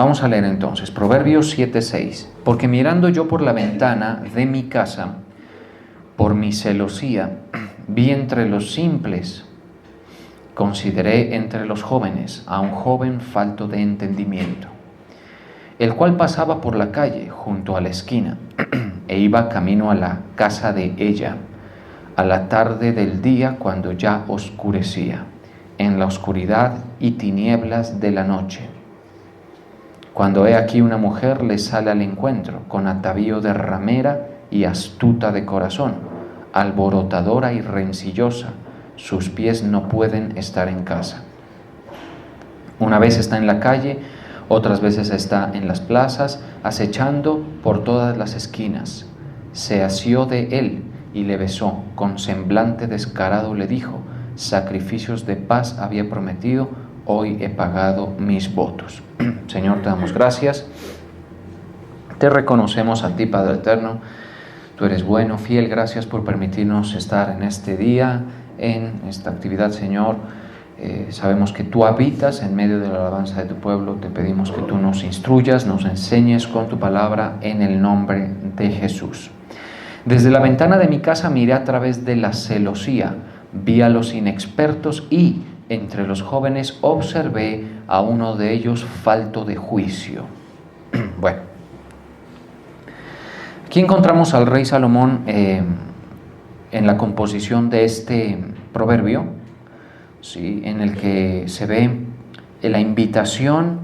Vamos a leer entonces Proverbios 7:6. Porque mirando yo por la ventana de mi casa, por mi celosía, vi entre los simples, consideré entre los jóvenes a un joven falto de entendimiento, el cual pasaba por la calle junto a la esquina e iba camino a la casa de ella, a la tarde del día cuando ya oscurecía, en la oscuridad y tinieblas de la noche. Cuando he aquí una mujer le sale al encuentro, con atavío de ramera y astuta de corazón, alborotadora y rencillosa, sus pies no pueden estar en casa. Una vez está en la calle, otras veces está en las plazas, acechando por todas las esquinas. Se asió de él y le besó, con semblante descarado le dijo: sacrificios de paz había prometido, hoy he pagado mis votos. Señor, te damos gracias, te reconocemos a ti, Padre eterno. Tú eres bueno, fiel, gracias por permitirnos estar en este día, en esta actividad, Señor. Sabemos que tú habitas en medio de la alabanza de tu pueblo. Te pedimos que tú nos instruyas, nos enseñes con tu palabra en el nombre de Jesús. Desde la ventana de mi casa miré a través de la celosía, vi a los inexpertos y entre los jóvenes observé a uno de ellos falto de juicio. Bueno, aquí encontramos al rey Salomón en la composición de este proverbio, ¿sí?, en el que se ve la invitación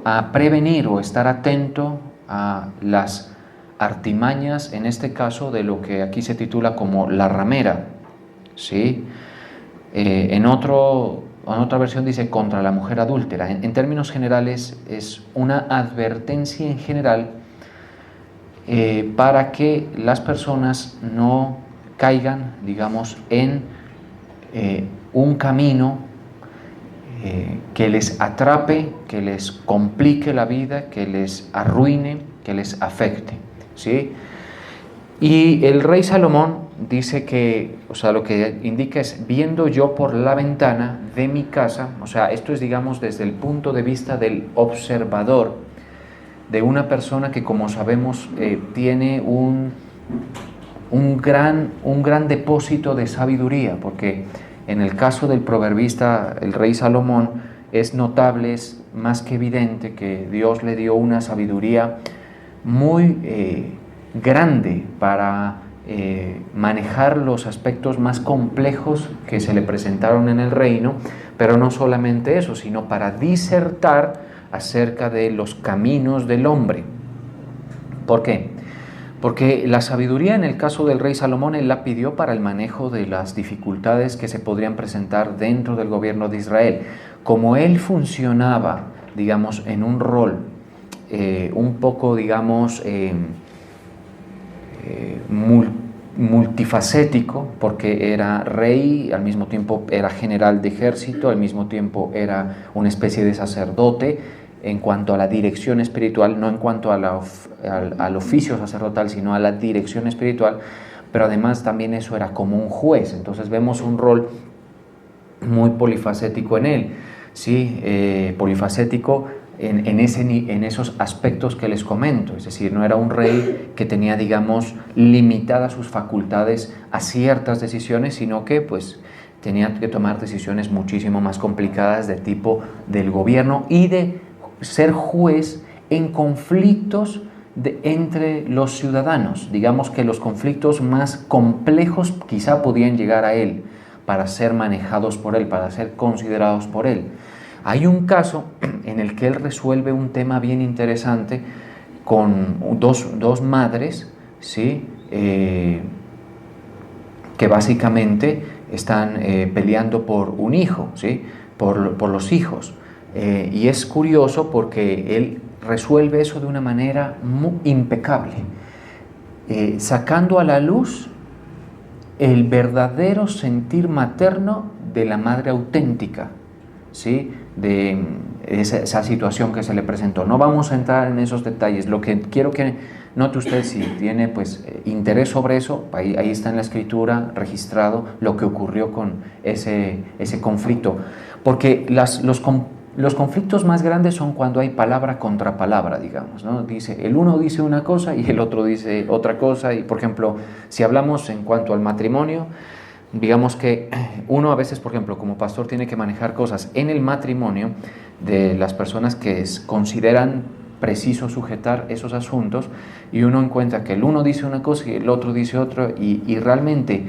a prevenir o estar atento a las artimañas, en este caso de lo que aquí se titula como la ramera, ¿sí? En otra versión dice contra la mujer adúltera. En términos generales es una advertencia en general para que las personas no caigan, digamos, en un camino que les atrape, que les complique la vida, que les arruine, que les afecte, ¿sí? Y el rey Salomón dice que, o sea, lo que indica es: viendo yo por la ventana de mi casa, o sea, esto es, digamos, desde el punto de vista del observador, de una persona que, como sabemos, tiene un gran depósito de sabiduría, porque en el caso del proverbista, el rey Salomón, es notable, es más que evidente que Dios le dio una sabiduría muy grande para manejar los aspectos más complejos que se le presentaron en el reino, pero no solamente eso, sino para disertar acerca de los caminos del hombre. ¿Por qué? Porque la sabiduría en el caso del rey Salomón él la pidió para el manejo de las dificultades que se podrían presentar dentro del gobierno de Israel. Como él funcionaba, digamos, en un rol un poco, digamos, multifacético, porque era rey, al mismo tiempo era general de ejército, al mismo tiempo era una especie de sacerdote en cuanto a la dirección espiritual, no en cuanto al oficio sacerdotal, sino a la dirección espiritual, pero además también eso era como un juez. Entonces vemos un rol muy polifacético en él, ¿sí? Polifacético en esos aspectos que les comento, es decir, no era un rey que tenía, digamos, limitadas sus facultades a ciertas decisiones, sino que pues tenía que tomar decisiones muchísimo más complicadas de tipo del gobierno y de ser juez en conflictos entre los ciudadanos. Digamos que los conflictos más complejos quizá podían llegar a él para ser manejados por él, para ser considerados por él. Hay un caso en el que él resuelve un tema bien interesante con dos madres, ¿sí? Que básicamente están peleando por un hijo, ¿sí? por los hijos. Y es curioso porque él resuelve eso de una manera muy impecable, sacando a la luz el verdadero sentir materno de la madre auténtica, ¿sí? De esa situación que se le presentó. No vamos a entrar en esos detalles. Lo que quiero que note usted, si tiene pues interés sobre eso, ahí está en la escritura registrado lo que ocurrió con ese conflicto. Porque los Los conflictos más grandes son cuando hay palabra contra palabra, digamos, ¿no? El uno dice una cosa y el otro dice otra cosa. Y, por ejemplo, si hablamos en cuanto al matrimonio, digamos que uno a veces, por ejemplo, como pastor tiene que manejar cosas en el matrimonio de las personas que consideran preciso sujetar esos asuntos, y uno encuentra que el uno dice una cosa y el otro dice otra, y realmente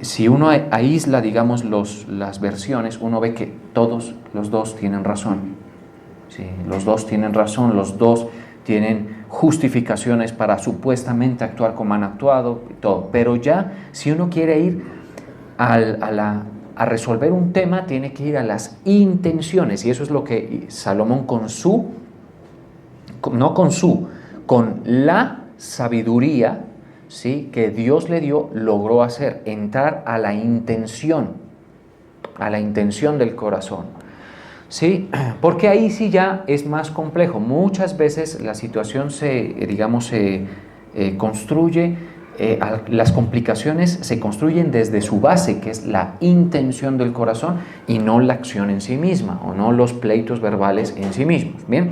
si uno aísla, digamos, las versiones, uno ve que todos los dos tienen razón. Sí, los dos tienen razón, los dos tienen justificaciones para supuestamente actuar como han actuado y todo. Pero ya, si uno quiere ir a resolver un tema, tiene que ir a las intenciones, y eso es lo que Salomón con la sabiduría, ¿sí?, que Dios le dio, logró hacer, entrar a la intención del corazón, ¿sí? Porque ahí sí ya es más complejo. Muchas veces la situación se construye, las complicaciones se construyen desde su base, que es la intención del corazón, y no la acción en sí misma, o no los pleitos verbales en sí mismos. Bien,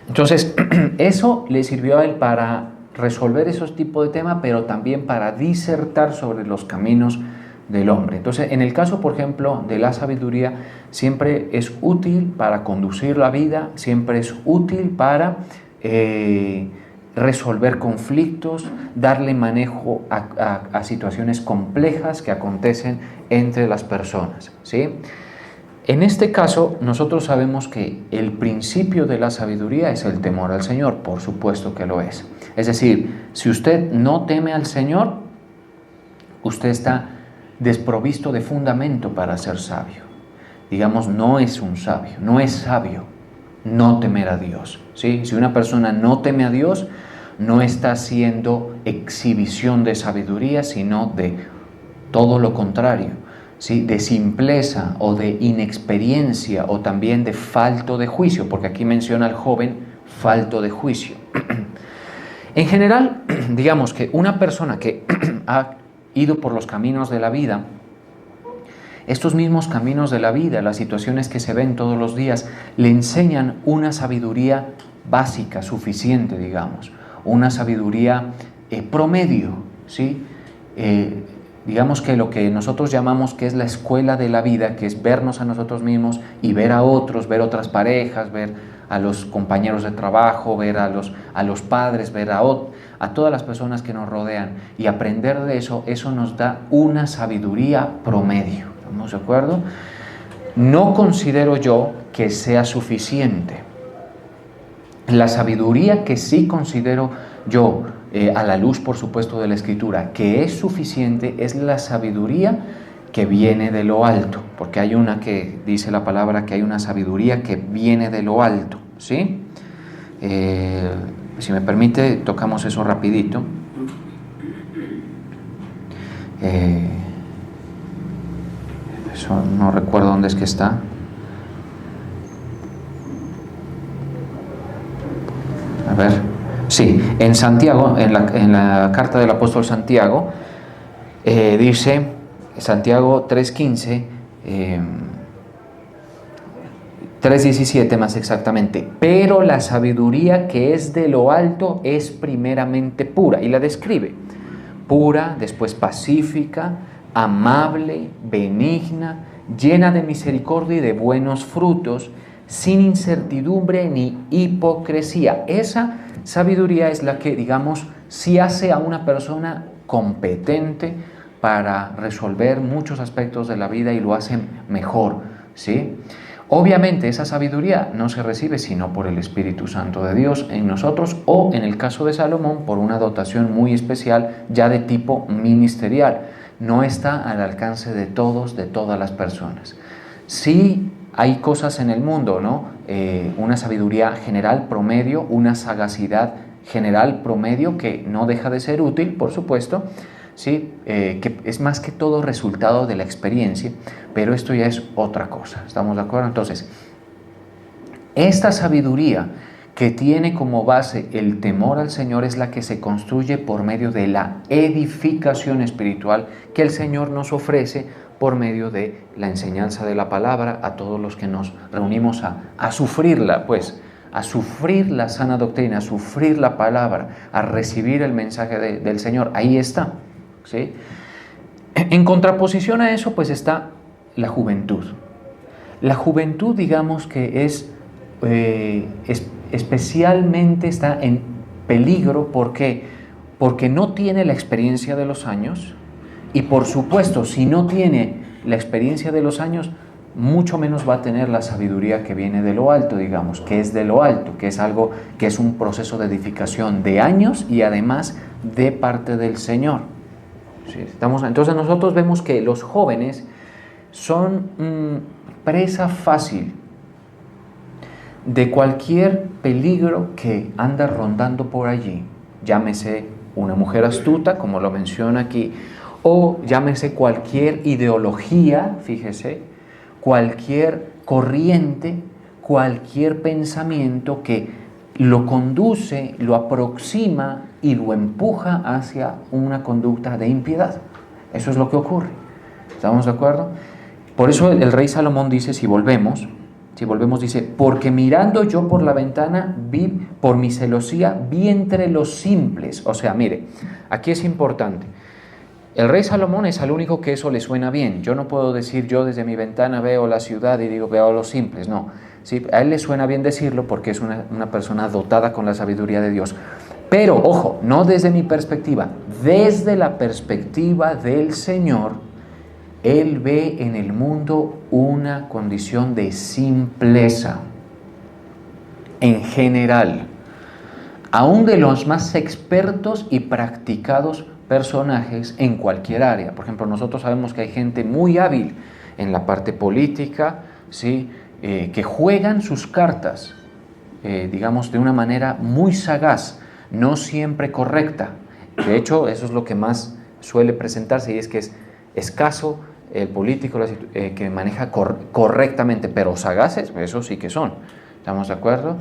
entonces eso le sirvió a él para resolver esos tipos de temas, pero también para disertar sobre los caminos del hombre. Entonces, en el caso, por ejemplo, de la sabiduría, siempre es útil para conducir la vida, siempre es útil para resolver conflictos, darle manejo a situaciones complejas que acontecen entre las personas, ¿sí? En este caso, nosotros sabemos que el principio de la sabiduría es el temor al Señor, por supuesto que lo es. Es decir, si usted no teme al Señor, usted está desprovisto de fundamento para ser sabio. Digamos, no es un sabio, no es sabio no temer a Dios, ¿sí? Si una persona no teme a Dios, no está haciendo exhibición de sabiduría, sino de todo lo contrario, ¿sí?, de simpleza o de inexperiencia, o también de falto de juicio, porque aquí menciona al joven falto de juicio. En general, digamos que una persona que ha ido por los caminos de la vida, estos mismos caminos de la vida, las situaciones que se ven todos los días, le enseñan una sabiduría básica, suficiente, digamos, una sabiduría promedio, ¿sí? Digamos que lo que nosotros llamamos que es la escuela de la vida, que es vernos a nosotros mismos y ver a otros, ver otras parejas, ver a los compañeros de trabajo, ver a los padres, ver a todas las personas que nos rodean, y aprender de eso, eso nos da una sabiduría promedio. ¿Estamos de acuerdo? No considero yo que sea suficiente. La sabiduría que sí considero yo, a la luz, por supuesto, de la Escritura, que es suficiente, es la sabiduría que viene de lo alto, porque hay una que dice la palabra que hay una sabiduría que viene de lo alto, ¿sí? Si me permite, tocamos eso rapidito. Eso no recuerdo dónde es que está. A ver, sí, en Santiago, en la carta del apóstol Santiago, dice, Santiago 3:15, 3:17 más exactamente, pero la sabiduría que es de lo alto es primeramente pura, y la describe, pura, después pacífica, amable, benigna, llena de misericordia y de buenos frutos, sin incertidumbre ni hipocresía. Esa sabiduría es la que, digamos, sí hace a una persona competente para resolver muchos aspectos de la vida, y lo hace mejor, ¿sí? Obviamente esa sabiduría no se recibe sino por el Espíritu Santo de Dios en nosotros, o en el caso de Salomón, por una dotación muy especial ya de tipo ministerial. No está al alcance de todos, de todas las personas. Sí hay cosas en el mundo, ¿no? Una sabiduría general promedio, una sagacidad general promedio que no deja de ser útil, por supuesto, ¿sí? Que es más que todo resultado de la experiencia, pero esto ya es otra cosa, ¿estamos de acuerdo? Entonces, esta sabiduría que tiene como base el temor al Señor es la que se construye por medio de la edificación espiritual que el Señor nos ofrece por medio de la enseñanza de la palabra a todos los que nos reunimos a sufrirla, pues, a sufrir la sana doctrina, a sufrir la palabra, a recibir el mensaje del Señor. Ahí está, ¿sí? En contraposición a eso, pues está la juventud. La juventud, digamos que especialmente está en peligro. ¿Por qué? Porque no tiene la experiencia de los años y, por supuesto, si no tiene la experiencia de los años, mucho menos va a tener la sabiduría que viene de lo alto, digamos, que es de lo alto, que es algo que es un proceso de edificación de años y además de parte del Señor. ¿Sí? Entonces nosotros vemos que los jóvenes son presa fácil de cualquier peligro que anda rondando por allí, llámese una mujer astuta, como lo menciona aquí, o llámese cualquier ideología, fíjese, cualquier corriente, cualquier pensamiento que lo conduce, lo aproxima y lo empuja hacia una conducta de impiedad. Eso es lo que ocurre. ¿Estamos de acuerdo? Por eso el rey Salomón dice, si volvemos, dice, porque mirando yo por la ventana, vi por mi celosía, vi entre los simples. O sea, mire, aquí es importante. El rey Salomón es al único que eso le suena bien. Yo no puedo decir, yo desde mi ventana veo la ciudad y digo, veo a los simples. No, sí, a él le suena bien decirlo porque es una persona dotada con la sabiduría de Dios. Pero, ojo, no desde mi perspectiva, desde la perspectiva del Señor, Él ve en el mundo una condición de simpleza en general, aún de los más expertos y practicados personajes en cualquier área. Por ejemplo, nosotros sabemos que hay gente muy hábil en la parte política, ¿sí? Que juegan sus cartas, digamos, de una manera muy sagaz, no siempre correcta. De hecho, eso es lo que más suele presentarse, y es que es escaso el político que maneja correctamente, pero sagaces, eso sí que son. ¿Estamos de acuerdo?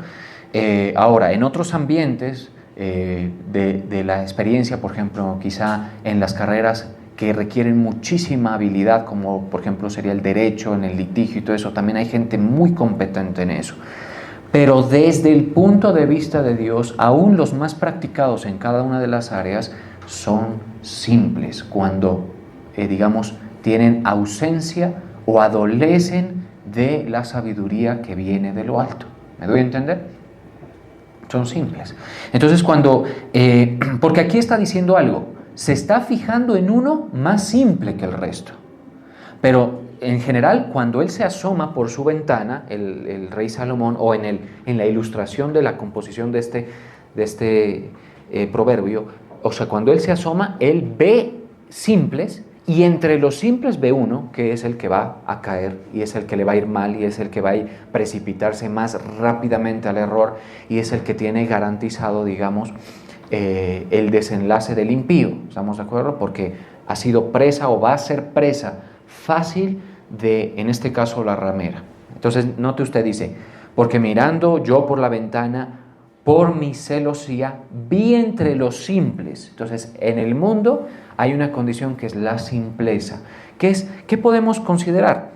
Ahora, en otros ambientes de la experiencia, por ejemplo, quizá en las carreras que requieren muchísima habilidad, como por ejemplo sería el derecho, en el litigio y todo eso, también hay gente muy competente en eso. Pero desde el punto de vista de Dios, aún los más practicados en cada una de las áreas son simples cuando, digamos, tienen ausencia o adolecen de la sabiduría que viene de lo alto. ¿Me doy a entender? Son simples. Entonces porque aquí está diciendo algo, se está fijando en uno más simple que el resto. Pero en general, cuando él se asoma por su ventana, el rey Salomón, o en la ilustración de la composición de este proverbio, o sea, cuando él se asoma, él ve simples, y entre los simples ve uno que es el que va a caer, y es el que le va a ir mal, y es el que va a precipitarse más rápidamente al error, y es el que tiene garantizado, digamos, el desenlace del impío. ¿Estamos de acuerdo? Porque ha sido presa o va a ser presa fácil de, en este caso, la ramera. Entonces, note usted, dice, porque mirando yo por la ventana, por mi celosía, vi entre los simples. Entonces, en el mundo hay una condición que es la simpleza. ¿Qué podemos considerar?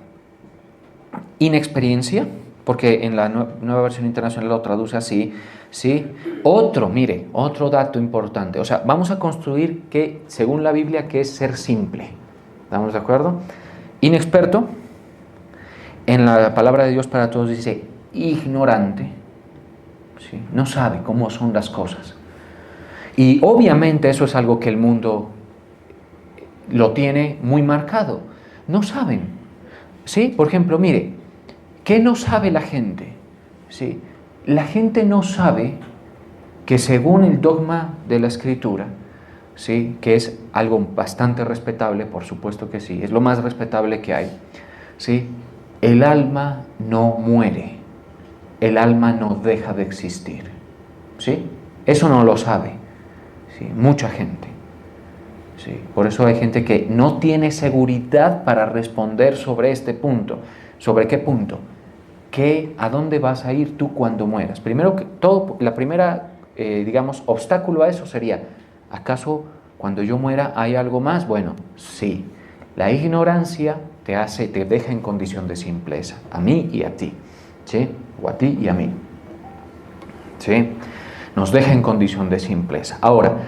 Inexperiencia, porque en la nueva versión internacional lo traduce así, ¿sí? Otro dato importante. O sea, vamos a construir que, según la Biblia, ¿qué es ser simple? ¿Estamos de acuerdo? Inexperto, en la palabra de Dios para todos dice ignorante, ¿sí? No sabe cómo son las cosas. Y obviamente eso es algo que el mundo lo tiene muy marcado. No saben, ¿sí? Por ejemplo, mire, ¿qué no sabe la gente? ¿Sí? La gente no sabe que, según el dogma de la Escritura, ¿sí? Que es algo bastante respetable, por supuesto que sí, es lo más respetable que hay, ¿sí? El alma no muere, el alma no deja de existir, ¿sí? Eso no lo sabe, ¿sí? Mucha gente, ¿sí? Por eso hay gente que no tiene seguridad para responder sobre este punto. ¿Sobre qué punto? ¿A dónde vas a ir tú cuando mueras? Primero que todo, la primera, digamos, obstáculo a eso sería, ¿acaso cuando yo muera hay algo más? Bueno, sí, la ignorancia te deja en condición de simpleza, a mí y a ti, ¿sí? O a ti y a mí, ¿sí? Nos deja en condición de simpleza. Ahora,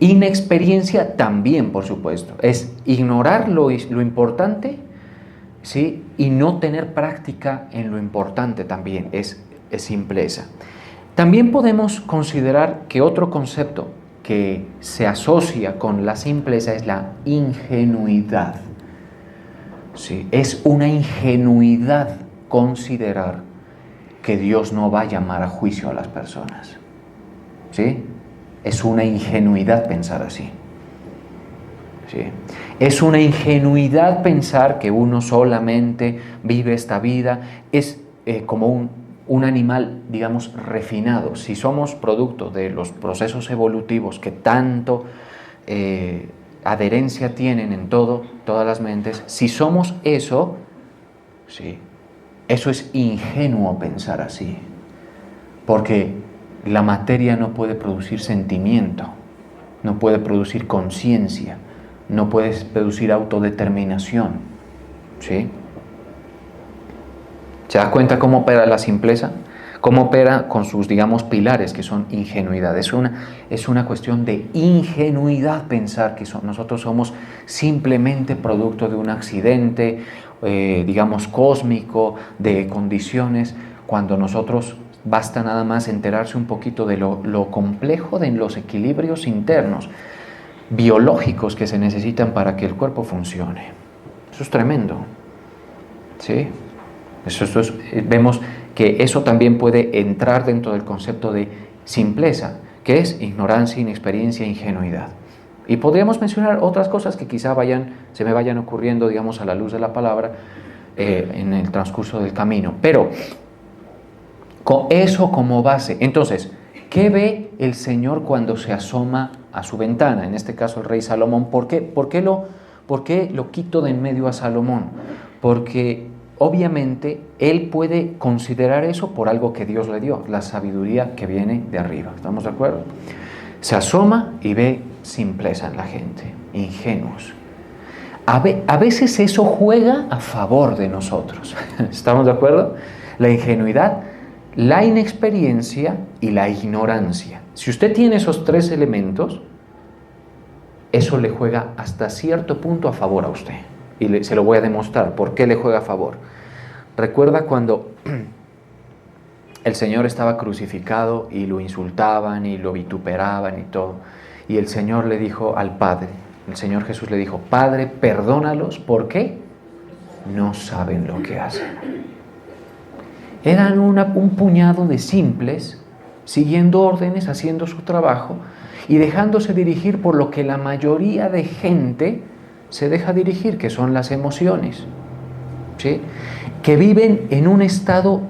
inexperiencia también, por supuesto, es ignorar lo importante, ¿sí? Y no tener práctica en lo importante también es simpleza. También podemos considerar que otro concepto que se asocia con la simpleza es la ingenuidad. Sí, es una ingenuidad considerar que Dios no va a llamar a juicio a las personas. ¿Sí? Es una ingenuidad pensar así. ¿Sí? Es una ingenuidad pensar que uno solamente vive esta vida, es como un animal, digamos, refinado. Si somos producto de los procesos evolutivos que tanto adherencia tienen en todas las mentes, si somos eso, sí, eso es ingenuo pensar así, porque la materia no puede producir sentimiento, no puede producir conciencia, no puede producir autodeterminación, ¿sí? ¿Se da cuenta cómo opera la simpleza? ¿Cómo opera con sus, digamos, pilares, que son ingenuidad? Es una cuestión de ingenuidad pensar que nosotros somos simplemente producto de un accidente, digamos, cósmico, de condiciones, cuando nosotros basta nada más enterarse un poquito de lo complejo de los equilibrios internos, biológicos que se necesitan para que el cuerpo funcione. Eso es tremendo, ¿sí? Vemos que eso también puede entrar dentro del concepto de simpleza, que es ignorancia, inexperiencia, ingenuidad. Y podríamos mencionar otras cosas que quizá se me vayan ocurriendo, digamos, a la luz de la palabra en el transcurso del camino. Pero con eso como base, entonces, ¿qué ve el Señor cuando se asoma a su ventana? En este caso el rey Salomón. ¿Por qué lo quito de en medio a Salomón? Porque obviamente él puede considerar eso por algo que Dios le dio, la sabiduría que viene de arriba. ¿Estamos de acuerdo? Se asoma y ve simpleza en la gente, ingenuos. A veces eso juega a favor de nosotros. ¿Estamos de acuerdo? La ingenuidad, la inexperiencia y la ignorancia. Si usted tiene esos tres elementos, eso le juega hasta cierto punto a favor a usted. Y se lo voy a demostrar por qué le juega a favor. Recuerda cuando el Señor estaba crucificado y lo insultaban y lo vituperaban y todo. Y el Señor le dijo al Padre, el Señor Jesús le dijo: Padre, perdónalos, ¿por qué? No saben lo que hacen. Eran un puñado de simples, siguiendo órdenes, haciendo su trabajo y dejándose dirigir por lo que la mayoría de gente se deja dirigir, que son las emociones, ¿sí? Que viven en un estado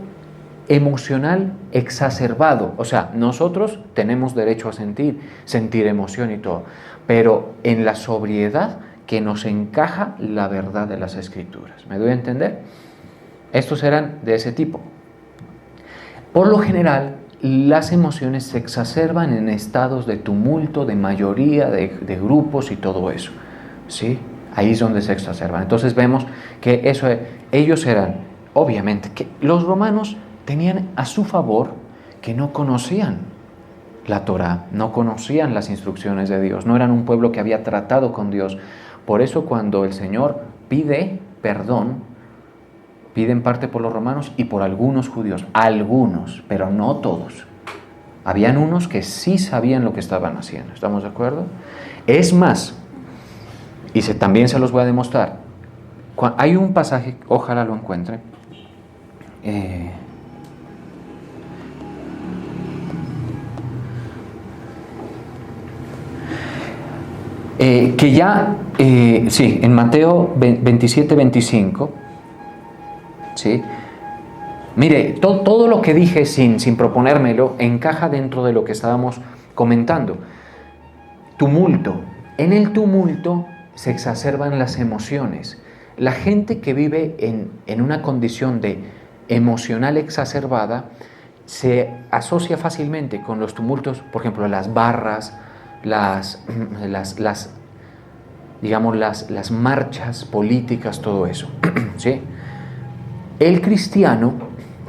emocional exacerbado. O sea, nosotros tenemos derecho a sentir emoción y todo, pero en la sobriedad que nos encaja la verdad de las Escrituras. ¿Me doy a entender? Estos eran de ese tipo. Por lo general, las emociones se exacerban en estados de tumulto, de mayoría, de grupos y todo eso, ¿sí? Ahí es donde se exacerban. Entonces vemos que ellos eran, obviamente, que los romanos tenían a su favor que no conocían la Torá, no conocían las instrucciones de Dios, no eran un pueblo que había tratado con Dios. Por eso cuando el Señor pide perdón, pide en parte por los romanos y por algunos judíos, algunos, pero no todos. Habían unos que sí sabían lo que estaban haciendo, ¿estamos de acuerdo? Es más, y también se los voy a demostrar. Hay un pasaje, ojalá lo encuentre, que ya, sí, en Mateo 27-25, ¿sí? Mire, todo lo que dije sin proponérmelo encaja dentro de lo que estábamos comentando. Tumulto. En el tumulto se exacerban las emociones. La gente que vive en una condición de emocional exacerbada se asocia fácilmente con los tumultos, por ejemplo, las barras, digamos, las marchas políticas, todo eso. ¿Sí? El cristiano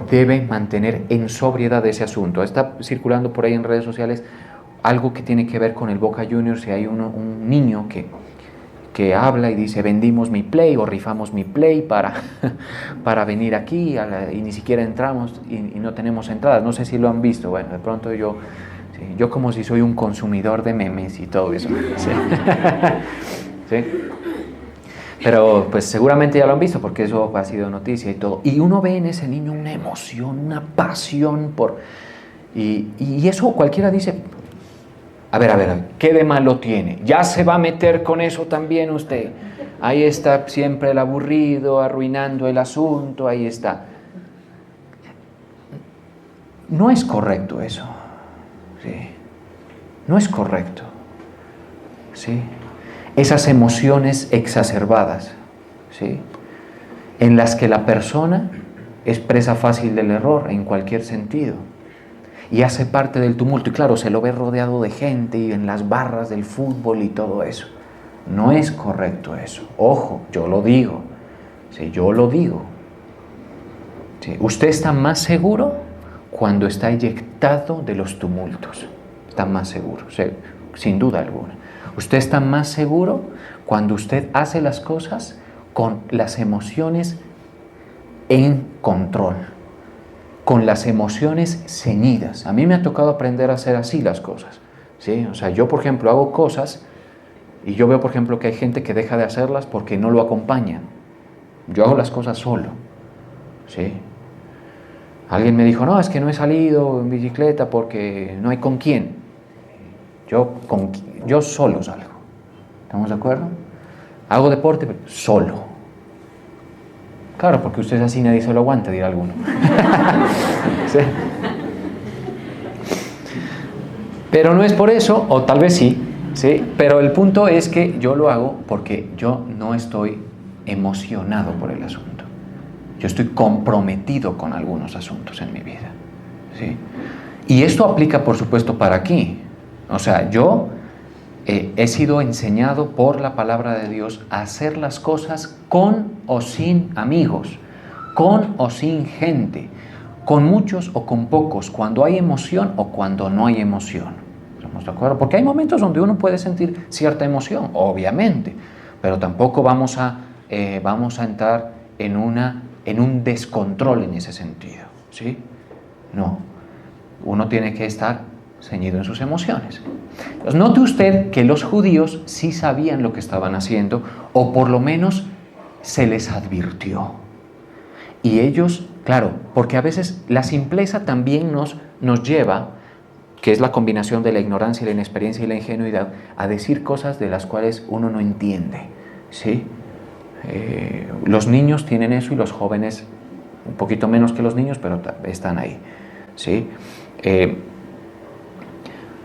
debe mantener en sobriedad ese asunto. Está circulando por ahí en redes sociales algo que tiene que ver con el Boca Juniors, y hay un niño que habla y dice: vendimos mi Play o rifamos mi Play para venir aquí y ni siquiera entramos y no tenemos entradas. No sé si lo han visto. Bueno, de pronto yo como si soy un consumidor de memes y todo eso. ¿Sí? ¿Sí? Pero pues seguramente ya lo han visto porque eso ha sido noticia y todo. Y uno ve en ese niño una emoción, una pasión y eso cualquiera dice: a ver, ¿qué de malo tiene? ¿Ya se va a meter con eso también usted? Ahí está siempre el aburrido, arruinando el asunto, ahí está. No es correcto eso. ¿Sí? No es correcto. ¿Sí? Esas emociones exacerbadas, ¿sí? En las que la persona es presa fácil del error en cualquier sentido y hace parte del tumulto. Y claro, se lo ve rodeado de gente y en las barras del fútbol y todo eso. No es correcto eso. Ojo, yo lo digo. ¿Sí? Yo lo digo. ¿Sí? Usted está más seguro cuando está eyectado de los tumultos. Está más seguro, sin duda alguna. Usted está más seguro cuando usted hace las cosas con las emociones en control, con las emociones ceñidas. A mí me ha tocado aprender a hacer así las cosas, ¿sí? O sea, yo, por ejemplo, hago cosas y yo veo, por ejemplo, que hay gente que deja de hacerlas porque no lo acompañan. Yo hago las cosas solo, ¿sí? Alguien me dijo: no, es que no he salido en bicicleta porque no hay con quién. Yo solo salgo. ¿Estamos de acuerdo? Hago deporte, pero solo. Claro, porque usted es así, nadie se lo aguanta, dirá alguno. ¿Sí? Pero no es por eso, o tal vez sí, ¿sí? Pero el punto es que yo lo hago porque yo no estoy emocionado por el asunto. Yo estoy comprometido con algunos asuntos en mi vida, ¿sí? Y esto aplica, por supuesto, para aquí. O sea, yo he sido enseñado por la palabra de Dios a hacer las cosas con o sin amigos, con o sin gente, con muchos o con pocos, cuando hay emoción o cuando no hay emoción. ¿Estamos de acuerdo? Porque hay momentos donde uno puede sentir cierta emoción, obviamente, pero tampoco vamos a entrar en un descontrol en ese sentido, ¿sí? No, uno tiene que estar ceñido en sus emociones. Entonces, note usted que los judíos sí sabían lo que estaban haciendo, o por lo menos se les advirtió. Y ellos, claro, porque a veces la simpleza también nos lleva, que es la combinación de la ignorancia, la inexperiencia y la ingenuidad, a decir cosas de las cuales uno no entiende, ¿sí? Los niños tienen eso y los jóvenes un poquito menos que los niños, pero están ahí, ¿sí?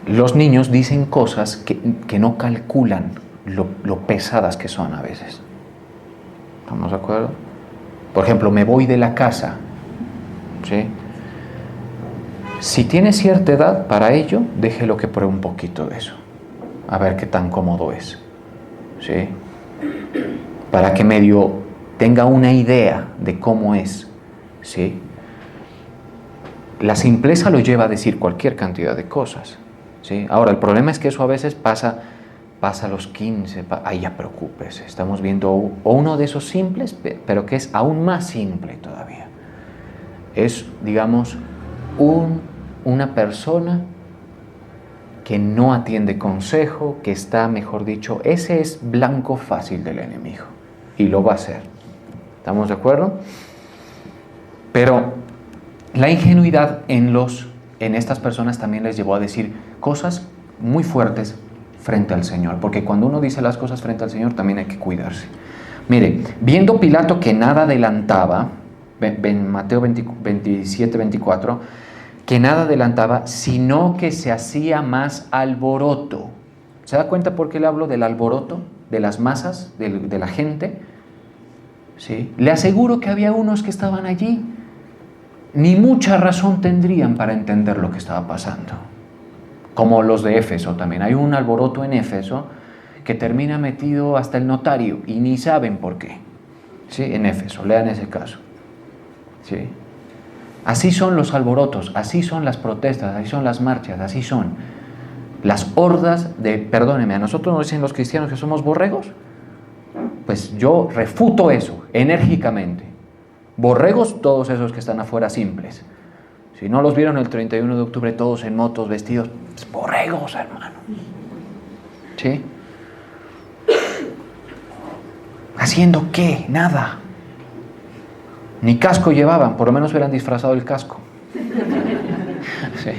Los niños dicen cosas que no calculan lo pesadas que son a veces. ¿Estamos de acuerdo? Por ejemplo, me voy de la casa, ¿sí? Si tiene cierta edad para ello, déjelo que pruebe un poquito de eso, a ver qué tan cómodo es, ¿sí? Para que medio tenga una idea de cómo es, ¿sí? La simpleza lo lleva a decir cualquier cantidad de cosas, ¿sí? Ahora, el problema es que eso a veces pasa a los 15, ahí ya preocúpese. Estamos viendo uno de esos simples, pero que es aún más simple todavía. Es, digamos, una persona que no atiende consejo, que está, mejor dicho, ese es blanco fácil del enemigo y lo va a hacer. ¿Estamos de acuerdo? Pero la ingenuidad en estas personas también les llevó a decir cosas muy fuertes frente al Señor, porque cuando uno dice las cosas frente al Señor también hay que cuidarse. Mire, viendo Pilato que nada adelantaba, en Mateo 27, 24, que nada adelantaba, sino que se hacía más alboroto. ¿Se da cuenta por qué le hablo del alboroto? De las masas, de la gente. ¿Sí? Le aseguro que había unos que estaban allí, ni mucha razón tendrían para entender lo que estaba pasando. Como los de Éfeso también. Hay un alboroto en Éfeso que termina metido hasta el notario y ni saben por qué. ¿Sí? En Éfeso, lean ese caso. ¿Sí? Así son los alborotos, así son las protestas, así son las marchas, así son las hordas de, perdónenme, a nosotros nos dicen los cristianos que somos borregos. Pues yo refuto eso enérgicamente. Borregos, todos esos que están afuera simples. Si no los vieron el 31 de octubre todos en motos, vestidos, pues borregos, hermano. ¿Sí? ¿Haciendo qué? Nada. Ni casco llevaban, por lo menos hubieran disfrazado el casco. Sí.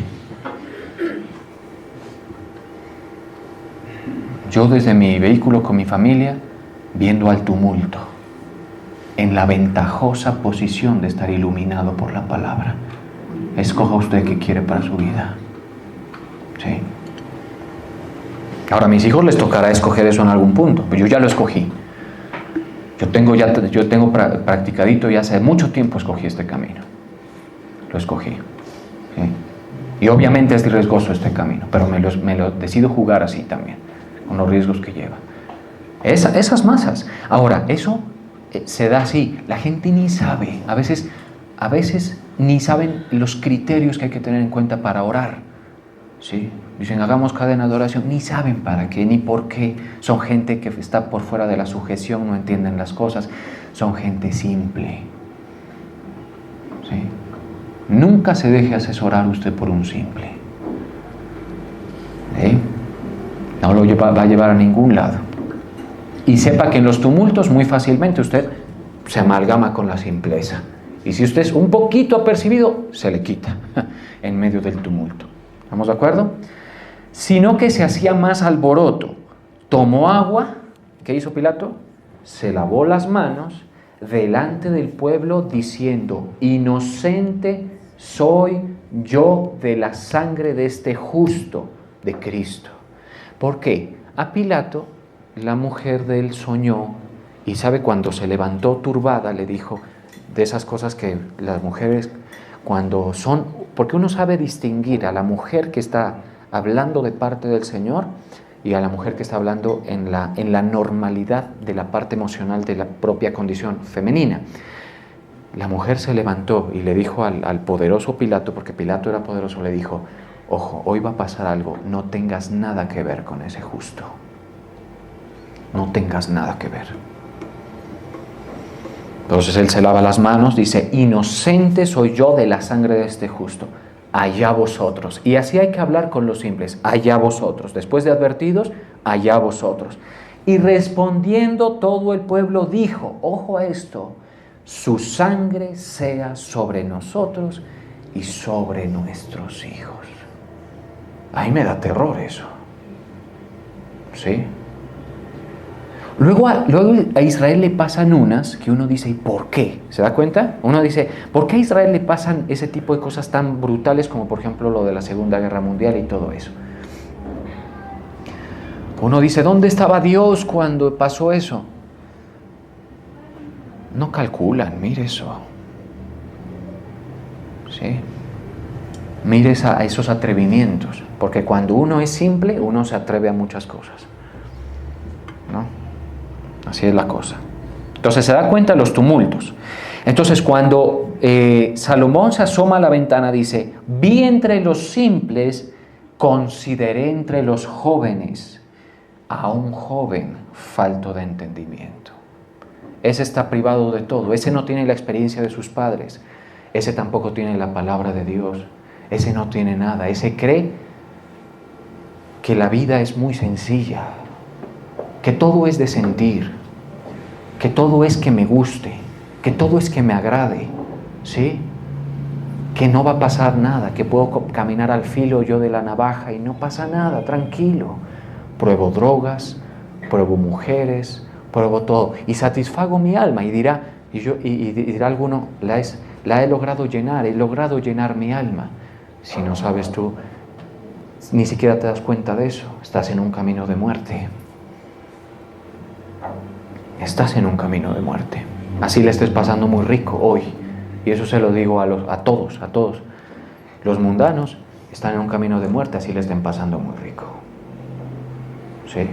Yo desde mi vehículo con mi familia, viendo al tumulto, en la ventajosa posición de estar iluminado por la palabra. Escoja usted qué quiere para su vida. ¿Sí? Ahora a mis hijos les tocará escoger eso en algún punto, pero yo ya lo escogí. Yo tengo practicadito y hace mucho tiempo escogí este camino. Lo escogí. ¿Sí? Y obviamente es riesgoso este camino, pero me lo decido jugar así también, con los riesgos que lleva. Esas masas. Ahora, eso se da así. La gente ni sabe. A veces ni saben los criterios que hay que tener en cuenta para orar. ¿Sí? Dicen, hagamos cadena de oración. Ni saben para qué, ni por qué. Son gente que está por fuera de la sujeción, no entienden las cosas. Son gente simple. ¿Sí? Nunca se deje asesorar usted por un simple. ¿Sí? No lo va a llevar a ningún lado. Y sepa que en los tumultos muy fácilmente usted se amalgama con la simpleza. Y si usted es un poquito apercibido, se le quita en medio del tumulto. ¿Estamos de acuerdo? Sino que se hacía más alboroto. Tomó agua. ¿Qué hizo Pilato? Se lavó las manos delante del pueblo diciendo, inocente soy yo de la sangre de este justo, de Cristo. ¿Por qué? A Pilato, la mujer de él soñó, y sabe, cuando se levantó turbada, le dijo de esas cosas que las mujeres cuando son, porque uno sabe distinguir a la mujer que está hablando de parte del Señor y a la mujer que está hablando en la normalidad de la parte emocional de la propia condición femenina. La mujer se levantó y le dijo al poderoso Pilato, porque Pilato era poderoso, le dijo, ojo, hoy va a pasar algo, no tengas nada que ver con ese justo. No tengas nada que ver. Entonces él se lava las manos, dice, inocente soy yo de la sangre de este justo, allá vosotros. Y así hay que hablar con los simples, allá vosotros. Después de advertidos, allá vosotros. Y respondiendo todo el pueblo dijo, ojo a esto, su sangre sea sobre nosotros y sobre nuestros hijos. Ahí me da terror eso. ¿Sí? Luego a Israel le pasan unas que uno dice, ¿y por qué? ¿Se da cuenta? Uno dice, ¿por qué a Israel le pasan ese tipo de cosas tan brutales como por ejemplo lo de la Segunda Guerra Mundial y todo eso? Uno dice, ¿dónde estaba Dios cuando pasó eso? No calculan, mire eso. ¿Sí? Mire a esos atrevimientos, porque cuando uno es simple, uno se atreve a muchas cosas. ¿No? Así es la cosa. Entonces se da cuenta de los tumultos. Entonces cuando Salomón se asoma a la ventana, dice, vi entre los simples, consideré entre los jóvenes a un joven falto de entendimiento. Ese está privado de todo, ese no tiene la experiencia de sus padres, ese tampoco tiene la palabra de Dios, ese no tiene nada, ese cree que la vida es muy sencilla, que todo es de sentir, que todo es que me guste, que todo es que me agrade, ¿sí? Que no va a pasar nada, que puedo caminar al filo yo de la navaja y no pasa nada, tranquilo. Pruebo drogas, pruebo mujeres, pruebo todo y satisfago mi alma y dirá alguno, la he logrado llenar, he logrado llenar mi alma. Si no sabes tú, ni siquiera te das cuenta de eso, estás en un camino de muerte. Estás en un camino de muerte. Así le estés pasando muy rico hoy. Y eso se lo digo a todos. Los mundanos están en un camino de muerte, así le estén pasando muy rico. ¿Sí?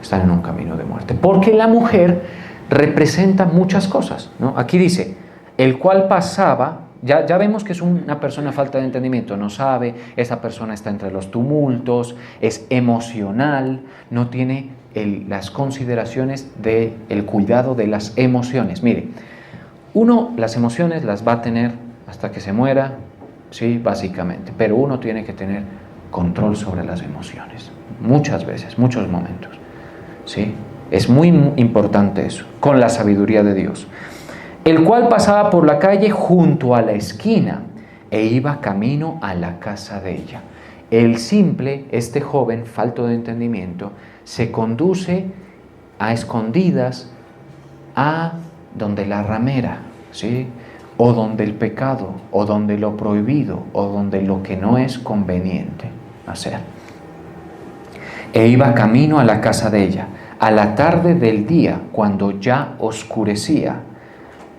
están en un camino de muerte. Porque la mujer representa muchas cosas, ¿no? Aquí dice, el cual pasaba, ya vemos que es una persona falta de entendimiento, no sabe, esa persona está entre los tumultos, es emocional, no tiene las consideraciones del cuidado de las emociones. Mire, uno las emociones las va a tener hasta que se muera, sí, básicamente, pero uno tiene que tener control sobre las emociones, muchas veces, muchos momentos, ¿sí? Es muy importante eso, con la sabiduría de Dios. El cual pasaba por la calle junto a la esquina e iba camino a la casa de ella. El simple, este joven, falto de entendimiento, se conduce a escondidas a donde la ramera, ¿sí? O donde el pecado, o donde lo prohibido, o donde lo que no es conveniente hacer. E iba camino a la casa de ella, a la tarde del día, cuando ya oscurecía,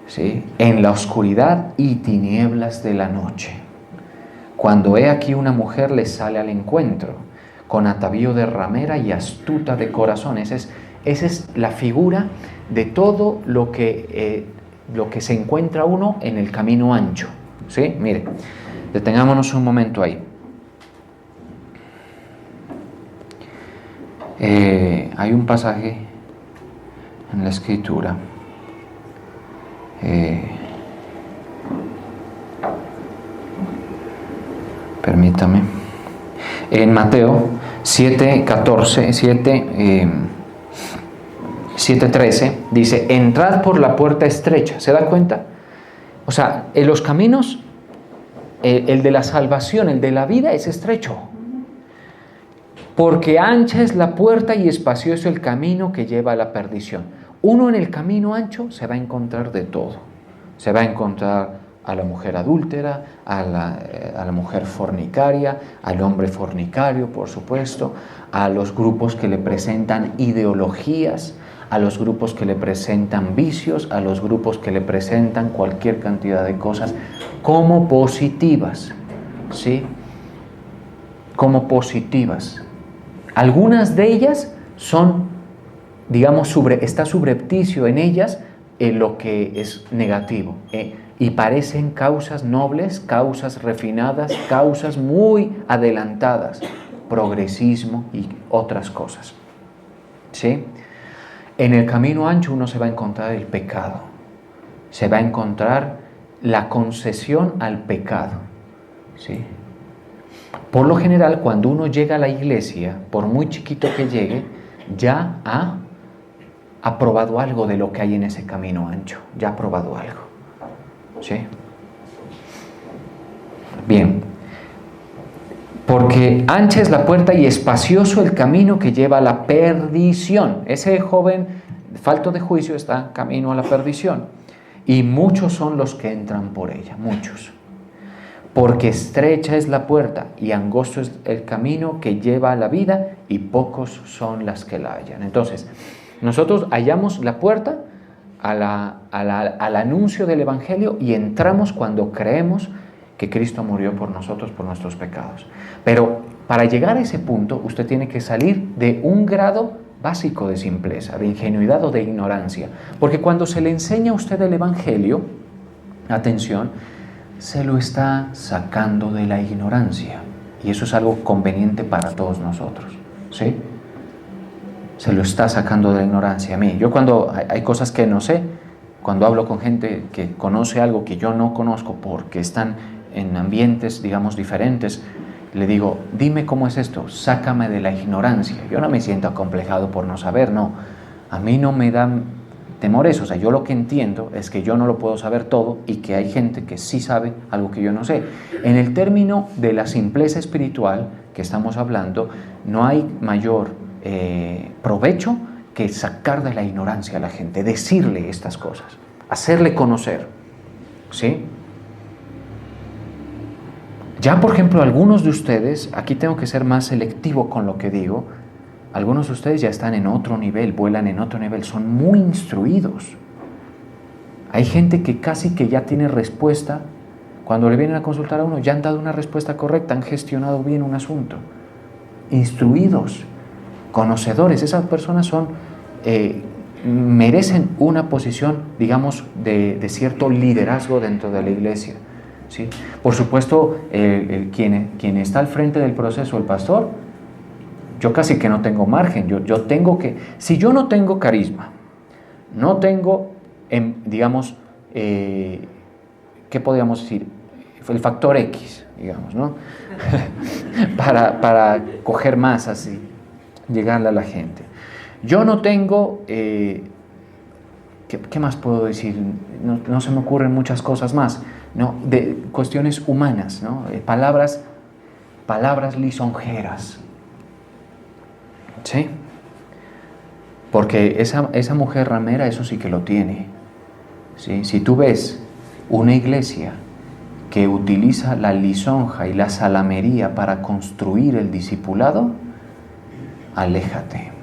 ¿sí? En la oscuridad y tinieblas de la noche. Cuando he aquí una mujer le sale al encuentro, con atavío de ramera y astuta de corazón. Esa es la figura de todo lo que se encuentra uno en el camino ancho, ¿sí? Mire, detengámonos un momento ahí. Hay un pasaje en la Escritura. Permítame. En Mateo 7:13 dice, entrad por la puerta estrecha. ¿Se da cuenta? O sea, en los caminos, el de la salvación, el de la vida es estrecho. Porque ancha es la puerta y espacioso el camino que lleva a la perdición. Uno en el camino ancho se va a encontrar de todo. Se va a encontrar a la mujer adúltera, a la mujer fornicaria, al hombre fornicario, por supuesto, a los grupos que le presentan ideologías, a los grupos que le presentan vicios, a los grupos que le presentan cualquier cantidad de cosas como positivas, ¿sí? Como positivas. Algunas de ellas son, digamos, está subrepticio en ellas lo que es negativo, y parecen causas nobles, causas refinadas, causas muy adelantadas, progresismo y otras cosas, ¿sí? En el camino ancho uno se va a encontrar el pecado, se va a encontrar la concesión al pecado, ¿sí? Por lo general, cuando uno llega a la iglesia, por muy chiquito que llegue, ya ha probado algo de lo que hay en ese camino ancho, ya ha probado algo, ¿sí? Bien, porque ancha es la puerta y espacioso el camino que lleva a la perdición. Ese joven falto de juicio está camino a la perdición, y muchos son los que entran por ella, muchos. Porque estrecha es la puerta y angosto es el camino que lleva a la vida, y pocos son las que la hallan. Entonces, nosotros hallamos la puerta al anuncio del Evangelio y entramos cuando creemos que Cristo murió por nosotros, por nuestros pecados. Pero para llegar a ese punto, usted tiene que salir de un grado básico de simpleza, de ingenuidad o de ignorancia. Porque cuando se le enseña a usted el Evangelio, atención, se lo está sacando de la ignorancia. Y eso es algo conveniente para todos nosotros, ¿sí? Se lo está sacando de la ignorancia a mí. Yo cuando hay cosas que no sé, cuando hablo con gente que conoce algo que yo no conozco porque están en ambientes, digamos, diferentes, le digo, dime cómo es esto, sácame de la ignorancia. Yo no me siento acomplejado por no saber, no. A mí no me dan temores, o sea, yo lo que entiendo es que yo no lo puedo saber todo y que hay gente que sí sabe algo que yo no sé. En el término de la simpleza espiritual que estamos hablando, no hay mayor provecho que sacar de la ignorancia a la gente, decirle estas cosas, hacerle conocer, ¿sí? Ya, por ejemplo, algunos de ustedes, aquí tengo que ser más selectivo con lo que digo, algunos de ustedes ya están en otro nivel, vuelan en otro nivel, son muy instruidos. Hay gente que casi que ya tiene respuesta, cuando le vienen a consultar a uno, ya han dado una respuesta correcta, han gestionado bien un asunto. Instruidos, conocedores. Esas personas merecen una posición, digamos, de cierto liderazgo dentro de la iglesia, ¿sí? Por supuesto, quien está al frente del proceso, el pastor, yo casi que no tengo margen. Yo tengo que, si yo no tengo carisma, no tengo, digamos, ¿qué podríamos decir? El factor X, digamos, ¿no? para coger más así, llegarle a la gente. Yo no tengo, ¿qué más puedo decir? No se me ocurren muchas cosas más, ¿no? De cuestiones humanas, ¿no? Palabras lisonjeras, ¿sí? Porque esa mujer ramera, eso sí que lo tiene, ¿sí? Si tú ves una iglesia que utiliza la lisonja y la salamería para construir el discipulado, aléjate.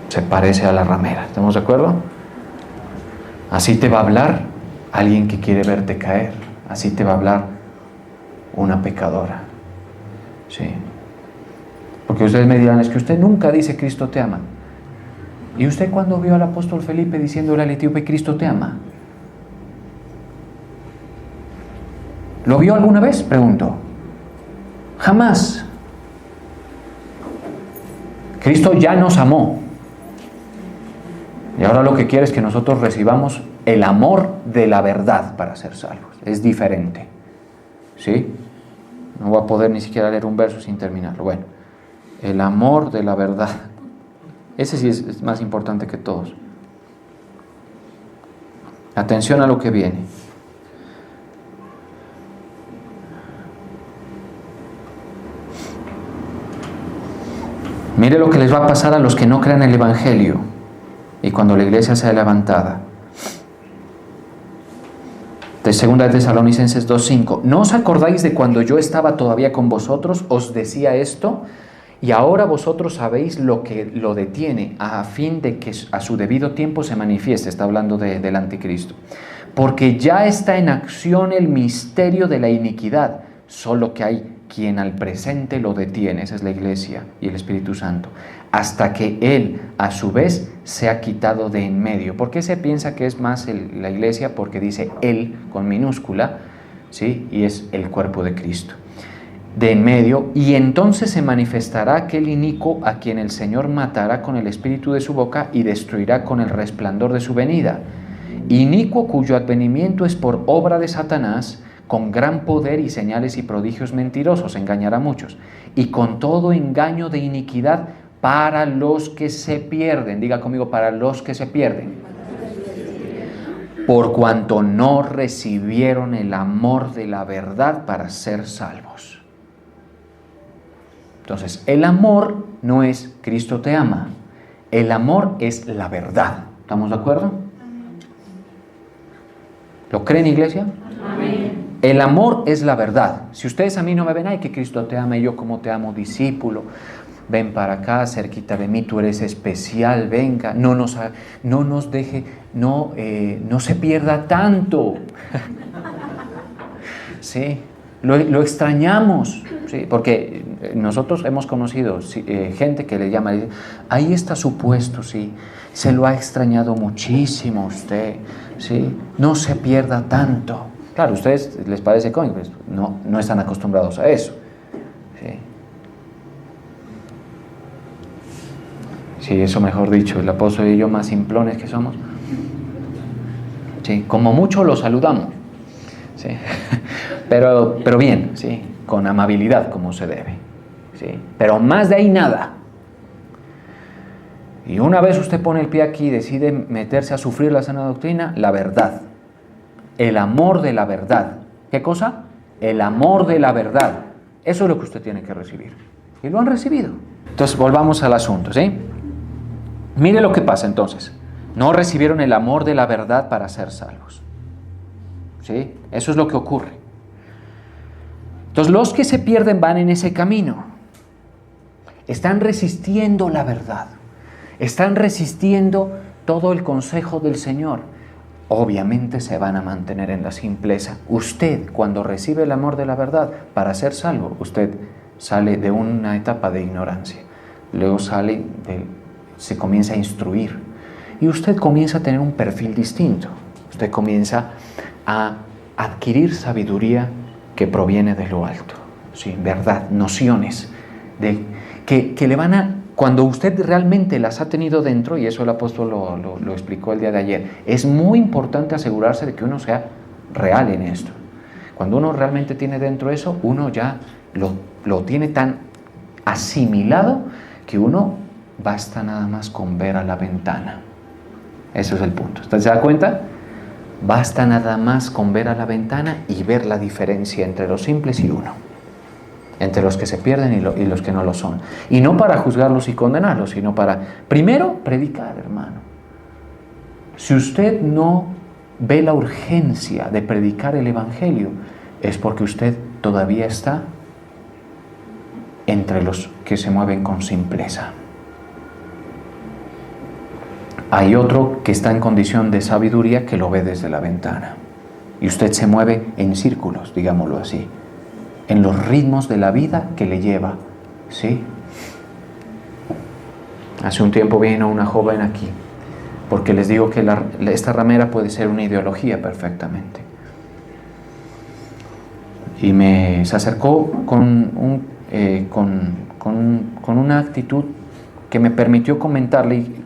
Se parece a la ramera, ¿estamos de acuerdo? Así te va a hablar alguien que quiere verte caer, así te va a hablar una pecadora, ¿sí? Porque ustedes me dirán, es que usted nunca dice Cristo te ama. ¿Y usted cuándo vio al apóstol Felipe diciéndole al etíope Cristo te ama? ¿Lo vio alguna vez? Pregunto. Jamás. Cristo ya nos amó. Y ahora lo que quiere es que nosotros recibamos el amor de la verdad para ser salvos. Es diferente, ¿sí? No voy a poder ni siquiera leer un verso sin terminarlo. Bueno, el amor de la verdad. Ese sí es más importante que todos. Atención a lo que viene. Mire lo que les va a pasar a los que no crean el Evangelio y cuando la iglesia sea levantada. De 2 Tesalonicenses 2:5. ¿No os acordáis de cuando yo estaba todavía con vosotros? Os decía esto. Y ahora vosotros sabéis lo que lo detiene a fin de que a su debido tiempo se manifieste. Está hablando del anticristo. Porque ya está en acción el misterio de la iniquidad, solo que hay quien al presente lo detiene. Esa es la iglesia y el Espíritu Santo. Hasta que Él, a su vez, se ha quitado de en medio. ¿Por qué se piensa que es más la iglesia? Porque dice Él con minúscula, ¿sí? Y es el cuerpo de Cristo. De en medio, y entonces se manifestará aquel inicuo a quien el Señor matará con el espíritu de su boca y destruirá con el resplandor de su venida. Inicuo cuyo advenimiento es por obra de Satanás, con gran poder y señales y prodigios mentirosos, engañará a muchos, y con todo engaño de iniquidad para los que se pierden. Diga conmigo, para los que se pierden. Por cuanto no recibieron el amor de la verdad para ser salvos. Entonces, el amor no es Cristo te ama. El amor es la verdad. ¿Estamos de acuerdo? ¿Lo creen, iglesia? Amén. El amor es la verdad. Si ustedes a mí no me ven, ay, que Cristo te ama y yo como te amo, discípulo. Ven para acá, cerquita de mí, tú eres especial, venga. No nos deje, no se pierda tanto. Sí. Lo extrañamos, ¿sí? Porque nosotros hemos conocido gente que le llama y dice, ahí está su puesto, ¿sí? Se lo ha extrañado muchísimo usted, ¿sí? No se pierda tanto. Claro, a ustedes les parece cómico, pues no están acostumbrados a eso, ¿sí? Sí, eso mejor dicho, el apóstol y yo más simplones que somos. Sí, como mucho lo saludamos. Sí. Pero bien, ¿sí? Con amabilidad como se debe, ¿sí? Pero más de ahí nada. Y una vez usted pone el pie aquí y decide meterse a sufrir la sana doctrina, la verdad, el amor de la verdad. ¿Qué cosa? El amor de la verdad. Eso es lo que usted tiene que recibir. Y lo han recibido. Entonces volvamos al asunto, ¿sí? Mire lo que pasa entonces. No recibieron el amor de la verdad para ser salvos. ¿Sí? Eso es lo que ocurre. Entonces los que se pierden van en ese camino. Están resistiendo la verdad. Están resistiendo todo el consejo del Señor. Obviamente se van a mantener en la simpleza. Usted, cuando recibe el amor de la verdad para ser salvo, usted sale de una etapa de ignorancia, luego se comienza a instruir y usted comienza a tener un perfil distinto. Usted comienza a adquirir sabiduría que proviene de lo alto, ¿sí? Verdad, nociones que le van a... Cuando usted realmente las ha tenido dentro, y eso el apóstol lo explicó el día de ayer, es muy importante asegurarse de que uno sea real en esto. Cuando uno realmente tiene dentro eso, uno ya lo tiene tan asimilado que uno basta nada más con ver a la ventana. Ese es el punto. ¿Usted se da cuenta? Basta nada más con ver a la ventana y ver la diferencia entre los simples y uno, entre los que se pierden y los que no lo son. Y no para juzgarlos y condenarlos, sino para, primero, predicar, hermano. Si usted no ve la urgencia de predicar el Evangelio, es porque usted todavía está entre los que se mueven con simpleza. Hay otro que está en condición de sabiduría que lo ve desde la ventana. Y usted se mueve en círculos, digámoslo así, en los ritmos de la vida que le lleva, ¿sí? Hace un tiempo vino una joven aquí, porque les digo que esta ramera puede ser una ideología perfectamente. Y se acercó con una actitud que me permitió comentarle y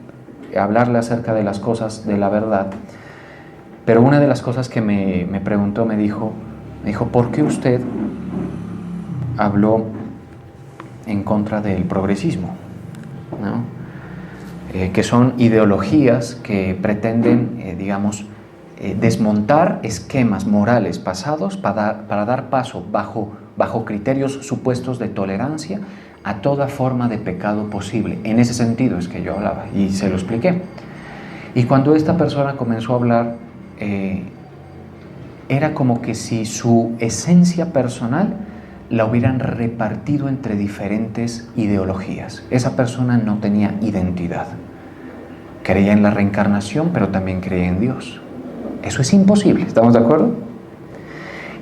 hablarle acerca de las cosas de la verdad. Pero una de las cosas que me preguntó, me dijo, ¿por qué usted habló en contra del progresismo? ¿No? Que son ideologías que pretenden, desmontar esquemas morales pasados para dar paso bajo criterios supuestos de tolerancia a toda forma de pecado posible. En ese sentido es que yo hablaba y se lo expliqué. Y cuando esta persona comenzó a hablar, era como que si su esencia personal la hubieran repartido entre diferentes ideologías. Esa persona no tenía identidad. Creía en la reencarnación, pero también creía en Dios. Eso es imposible, ¿estamos de acuerdo?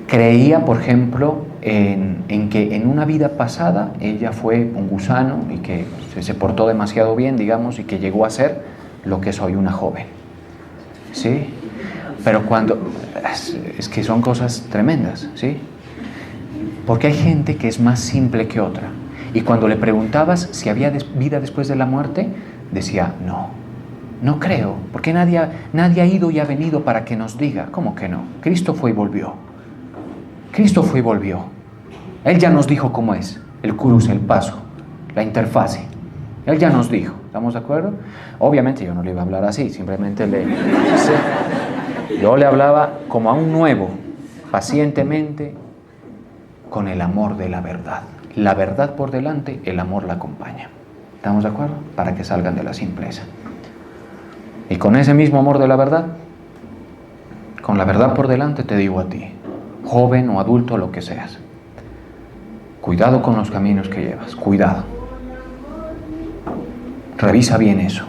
Creía, por ejemplo, en que en una vida pasada ella fue un gusano y que se portó demasiado bien, digamos, y que llegó a ser lo que es hoy, una joven. ¿Sí? Pero es que son cosas tremendas, ¿sí? Porque hay gente que es más simple que otra. Y cuando le preguntabas si había vida después de la muerte, decía, no creo, porque nadie ha ido y ha venido para que nos diga. ¿Cómo que no? Cristo fue y volvió. Cristo fue y volvió. Él ya nos dijo cómo es, el curus, el paso, la interfase. Él ya nos dijo, ¿estamos de acuerdo? Obviamente yo no le iba a hablar así, simplemente yo le hablaba como a un nuevo, pacientemente, con el amor de la verdad. La verdad por delante, el amor la acompaña. ¿Estamos de acuerdo? Para que salgan de la simpleza. Y con ese mismo amor de la verdad, con la verdad por delante, te digo a ti, joven o adulto, lo que seas, cuidado con los caminos que llevas, cuidado. Revisa bien eso.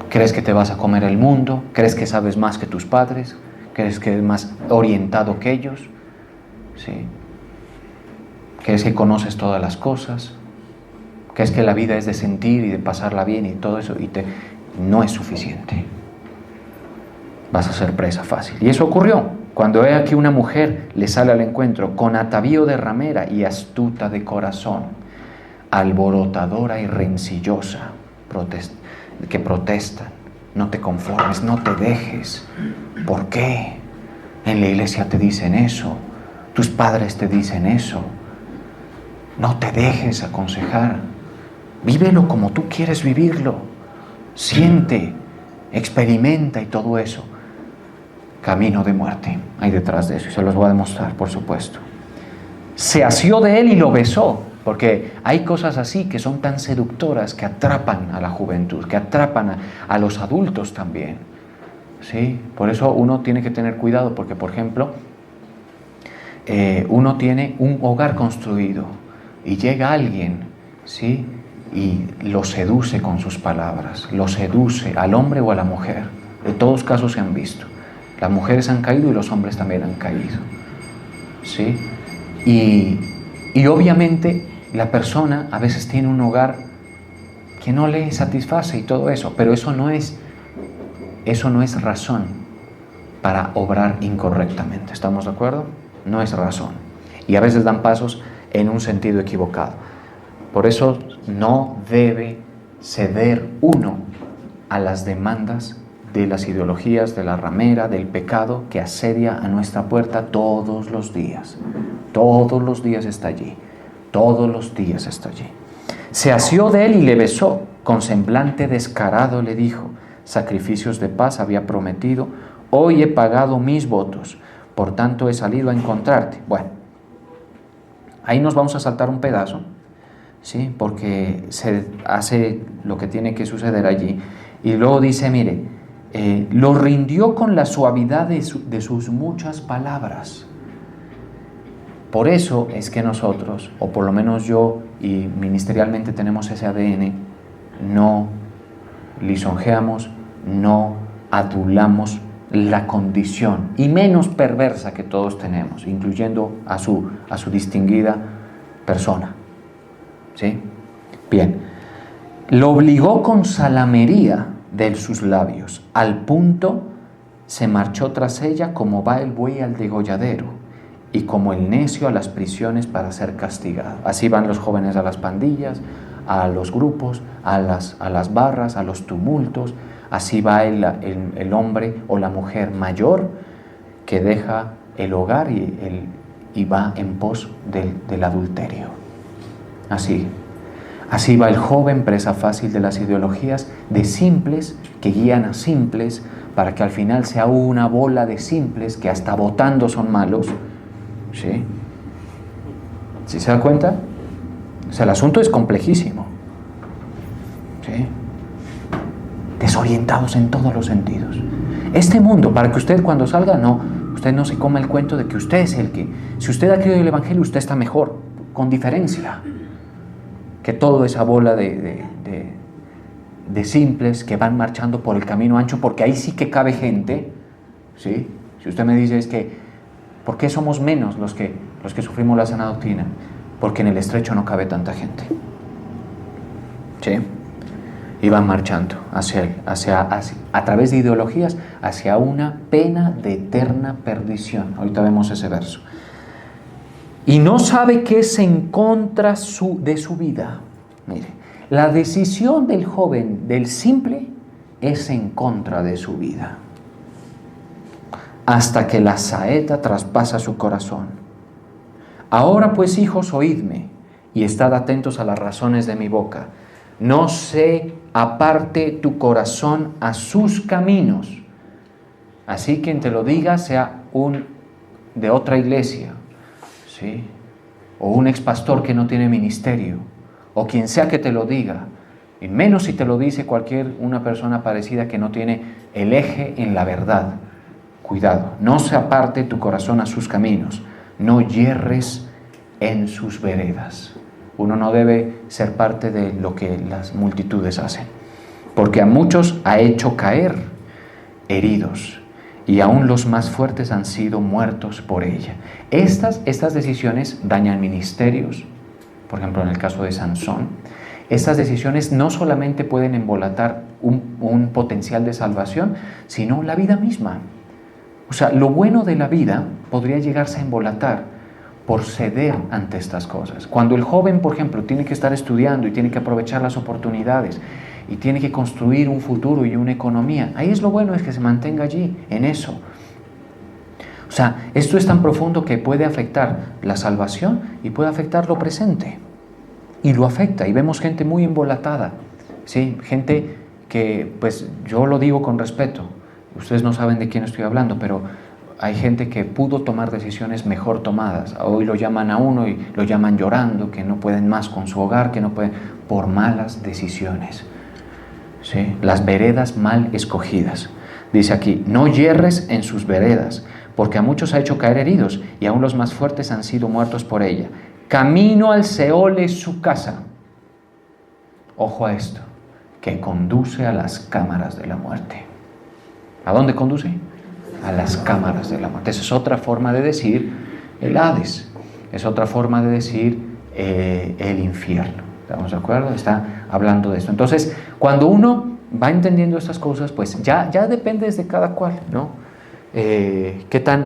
¿Crees que te vas a comer el mundo? ¿Crees que sabes más que tus padres? ¿Crees que eres más orientado que ellos? ¿Sí? ¿Crees que conoces todas las cosas? ¿Crees que la vida es de sentir y de pasarla bien y todo eso? No es suficiente. Vas a ser presa fácil. Y eso ocurrió cuando ve aquí una mujer le sale al encuentro con atavío de ramera y astuta de corazón, alborotadora y rencillosa, que protestan. No te conformes, no te dejes. ¿Por qué? En la iglesia te dicen eso, tus padres te dicen eso. No te dejes aconsejar. Vívelo como tú quieres vivirlo. Siente, experimenta y todo eso. Camino de muerte hay detrás de eso, y se los voy a demostrar, por supuesto. Se asió de él y lo besó, porque hay cosas así que son tan seductoras que atrapan a la juventud, que atrapan a los adultos también. ¿Sí? Por eso uno tiene que tener cuidado, porque, por ejemplo, uno tiene un hogar construido y llega alguien, ¿sí?, y lo seduce con sus palabras, lo seduce al hombre o a la mujer. De todos casos se han visto. Las mujeres han caído y los hombres también han caído. ¿Sí? Y obviamente la persona a veces tiene un hogar que no le satisface y todo eso, pero eso no es razón para obrar incorrectamente. ¿Estamos de acuerdo? No es razón. Y a veces dan pasos en un sentido equivocado. Por eso no debe ceder uno a las demandas de las ideologías, de la ramera, del pecado que asedia a nuestra puerta todos los días. Todos los días está allí. Todos los días está allí. Se asió de él y le besó. Con semblante descarado le dijo: sacrificios de paz había prometido, hoy he pagado mis votos, por tanto he salido a encontrarte. Bueno, ahí nos vamos a saltar un pedazo, ¿sí? Porque se hace lo que tiene que suceder allí. Y luego dice, mire, lo rindió con la suavidad de sus muchas palabras. Por eso es que nosotros, o por lo menos yo y ministerialmente tenemos ese ADN, no lisonjeamos, no adulamos la condición, y menos perversa que todos tenemos, incluyendo a su distinguida persona. ¿Sí? Bien. Lo obligó con salamería de sus labios, al punto se marchó tras ella como va el buey al degolladero, y como el necio a las prisiones para ser castigado. Así van los jóvenes a las pandillas, a los grupos, a las barras, a los tumultos. Así va el hombre o la mujer mayor que deja el hogar y va en pos del adulterio. Así va el joven presa fácil de las ideologías de simples que guían a simples para que al final sea una bola de simples que hasta votando son malos. ¿Sí? ¿Sí se da cuenta? O sea, el asunto es complejísimo. ¿Sí? Desorientados en todos los sentidos. Este mundo, para que usted cuando salga, usted no se coma el cuento de que usted es el que, si usted ha creído el Evangelio, usted está mejor, con diferencia, que toda esa bola de simples que van marchando por el camino ancho, porque ahí sí que cabe gente. ¿Sí? Si usted me dice, es que, ¿por qué somos menos los que sufrimos la sana doctrina? Porque en el estrecho no cabe tanta gente. ¿Sí? Y van marchando a través de ideologías hacia una pena de eterna perdición. Ahorita vemos ese verso. Y no sabe qué es en contra de su vida. Mire, la decisión del joven, del simple, es en contra de su vida, hasta que la saeta traspasa su corazón. Ahora pues, hijos, oídme, y estad atentos a las razones de mi boca. No se aparte tu corazón a sus caminos. Así quien te lo diga sea de otra iglesia, ¿sí? O un expastor que no tiene ministerio, o quien sea que te lo diga, y menos si te lo dice una persona parecida que no tiene el eje en la verdad. Cuidado, no se aparte tu corazón a sus caminos, no yerres en sus veredas. Uno no debe ser parte de lo que las multitudes hacen, porque a muchos ha hecho caer heridos, y aún los más fuertes han sido muertos por ella. Estas decisiones dañan ministerios. Por ejemplo, en el caso de Sansón, estas decisiones no solamente pueden embolatar un potencial de salvación, sino la vida misma. O sea, lo bueno de la vida podría llegarse a embolatar por ceder ante estas cosas. Cuando el joven, por ejemplo, tiene que estar estudiando y tiene que aprovechar las oportunidades y tiene que construir un futuro y una economía, ahí es lo bueno, es que se mantenga allí, en eso. O sea, esto es tan profundo que puede afectar la salvación y puede afectar lo presente. Y lo afecta, y vemos gente muy embolatada, ¿sí? Gente que, pues yo lo digo con respeto, ustedes no saben de quién estoy hablando, pero hay gente que pudo tomar decisiones mejor tomadas. Hoy lo llaman a uno y lo llaman llorando, que no pueden más con su hogar, que no pueden, por malas decisiones. ¿Sí? Las veredas mal escogidas. Dice aquí, no yerres en sus veredas, porque a muchos ha hecho caer heridos, y aún los más fuertes han sido muertos por ella. Camino al Seol es su casa. Ojo a esto, que conduce a las cámaras de la muerte. ¿A dónde conduce? A las cámaras de la muerte. Esa es otra forma de decir el Hades. Es otra forma de decir el infierno. ¿Estamos de acuerdo? Está hablando de esto. Entonces, cuando uno va entendiendo estas cosas, pues ya depende de cada cual, ¿no? ¿Qué tan